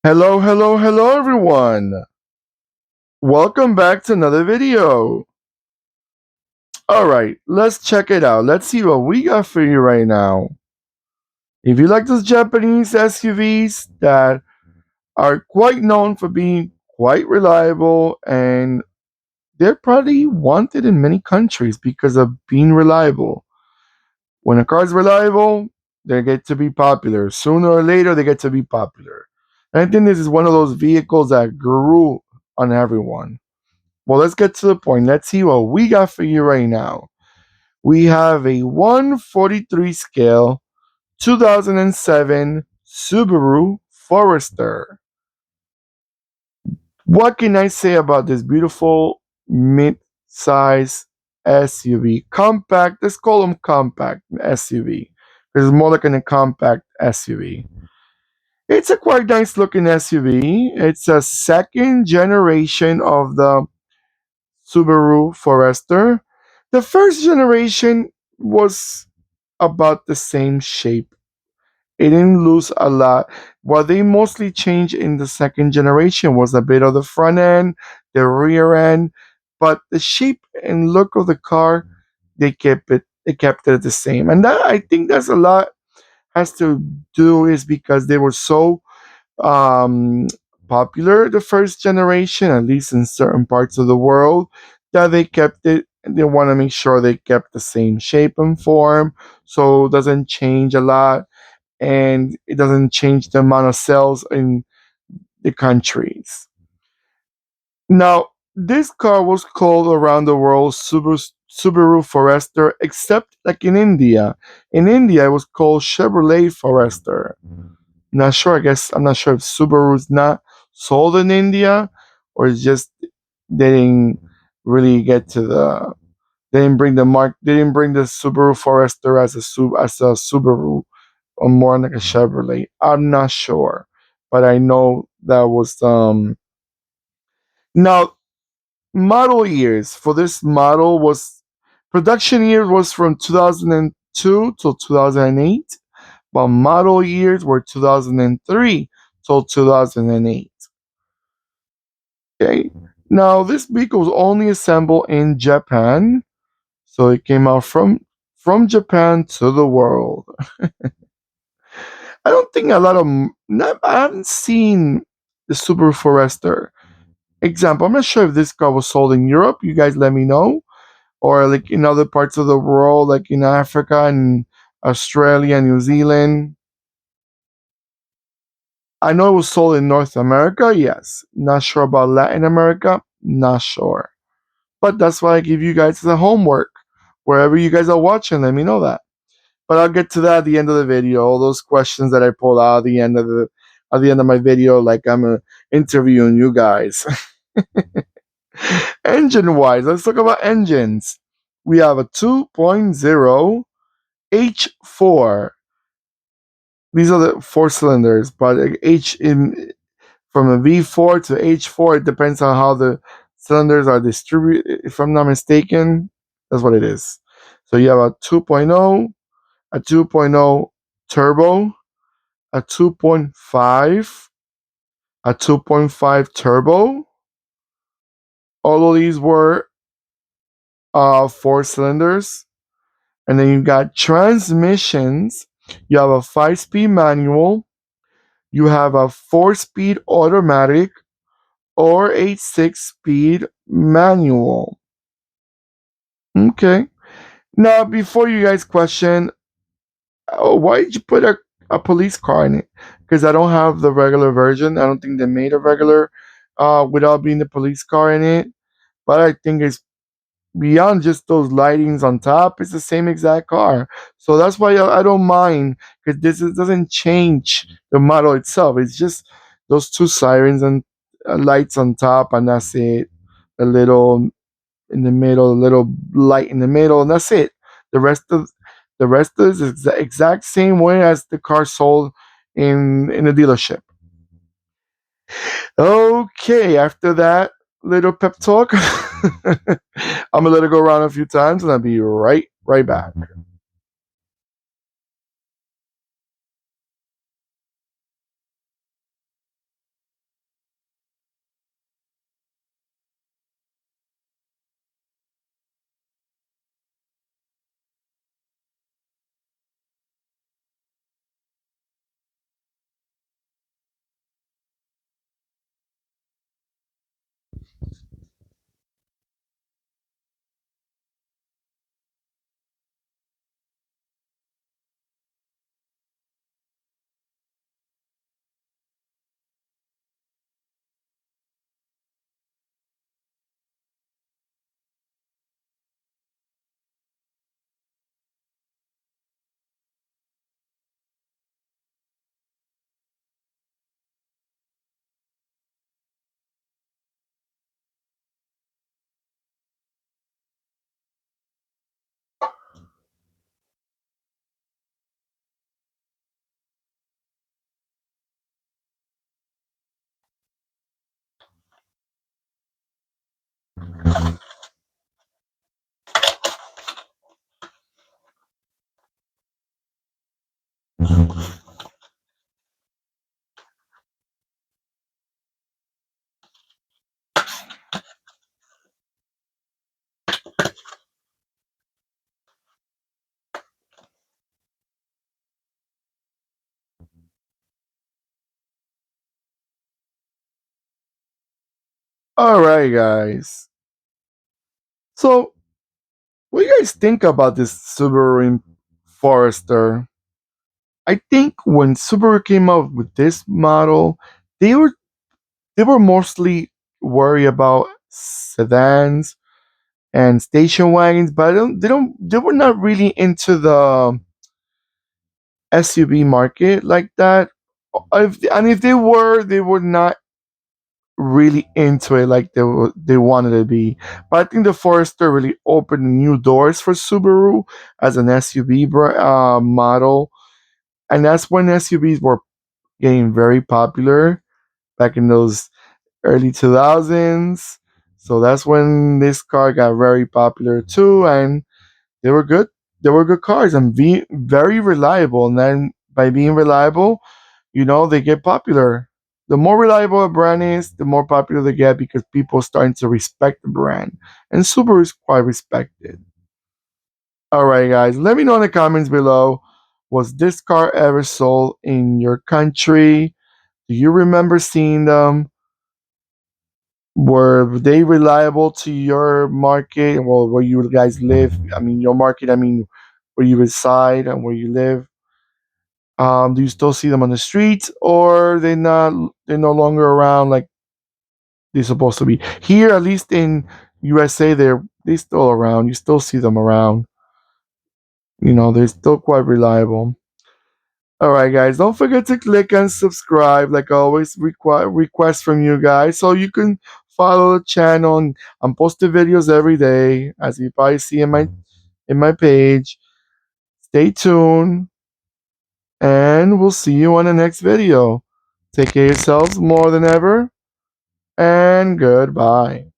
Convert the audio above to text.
Hello, hello, hello everyone. Welcome back to another video. Alright, let's check it out. Let's see what we got for you right now. If you like those Japanese SUVs that are quite known for being quite reliable, and they're probably wanted in many countries because of being reliable. When a car is reliable, they get to be popular. Sooner or later, they get to be popular. And I think this is one of those vehicles that grew on everyone. Well, let's get to the point. Let's see what we got for you right now. We have a 143 scale 2007 Subaru Forester. What can I say about this beautiful mid-size SUV? Compact, let's call them compact SUV. Because it's more like a compact SUV. It's a quite nice looking SUV. It's a second generation of the Subaru Forester. The first generation was about the same shape. It didn't lose a lot. What they mostly changed in the second generation was a bit of the front end, the rear end, but the shape and look of the car, they kept it the same. And that I think that's a lot has to do is because they were so um, popular the first generation, at least in certain parts of the world, that they kept it. They want to make sure they kept the same shape and form, so it doesn't change a lot, and it doesn't change the amount of sales in the countries. Now, this car was called around the world Subaru Forester, except like in India. In India, it was called Chevrolet Forester. Not sure. I guess I'm not sure if Subaru's not sold in India, or it's just they didn't really get to the. They didn't bring the mark. They didn't bring the Subaru Forester as a Subaru, or more like a Chevrolet. I'm not sure, but I know that was now model years for this model was production year was from 2002 till 2008, but model years were 2003 till 2008. Okay. Now this vehicle was only assembled in Japan, so it came out from Japan to the world. I don't think a lot of not, I haven't seen the Subaru Forester. Example, I'm not sure if this car was sold in Europe. You guys let me know, or like in other parts of the world, like in Africa and Australia, New Zealand. I know it was sold in North America. Yes, not sure about Latin America. Not sure. But that's why I give you guys the homework. Wherever you guys are watching, let me know that. But I'll get to that at the end of the video. All those questions that I pulled out at the end of my video, like I'm interviewing you guys. Engine wise, let's talk about engines. We have a 2.0 H4. These are the four cylinders, but H in from a V4 to H4, it depends on how the cylinders are distributed. If I'm not mistaken, that's what it is. So you have a 2.0, a 2.0 turbo, a 2.5, a 2.5 turbo. All of these were four cylinders. And then you got transmissions. You have a 5-speed manual. You have a 4-speed automatic or a 6-speed manual. Okay. Now, before you guys question, oh, why did you put a police car in it? Because I don't have the regular version. I don't think they made a regular without being the police car in it. But I think it's beyond just those lightings on top. It's the same exact car. So that's why I don't mind, because doesn't change the model itself. It's just those two sirens and lights on top, and that's it. A little in the middle, a little light in the middle, and that's it. The rest of the rest is the exact same way as the car sold in the dealership. Okay, after that little pep talk, I'm gonna let it go around a few times, and I'll be right back. All right, guys. So, what do you guys think about this Subaru Forester? I think when Subaru came out with this model, they were they were mostly worried about sedans and station wagons, but they were not really into the SUV market like that. If they were not really into it like they wanted to be. But I think the Forester really opened new doors for Subaru as an SUV model, and that's when SUVs were getting very popular back in those early 2000s. So that's when this car got very popular too, and they were good. They were good cars and very reliable. And then by being reliable, they get popular. The more reliable a brand is, the more popular they get because people are starting to respect the brand. And Subaru is quite respected. All right, guys, let me know in the comments below. Was this car ever sold in your country? Do you remember seeing them? Were they reliable to your market? Well, where you guys live? I mean, your market. I mean, where you reside and where you live. Do you still see them on the streets, or they not? They're no longer around like they're supposed to be. Here, at least in USA, they still around. You still see them around. They're still quite reliable. All right, guys, don't forget to click and subscribe. Like I always request from you guys, so you can follow the channel. And I'm posting videos every day, as you probably see in my page. Stay tuned, and we'll see you on the next video. Take care of yourselves more than ever, and goodbye.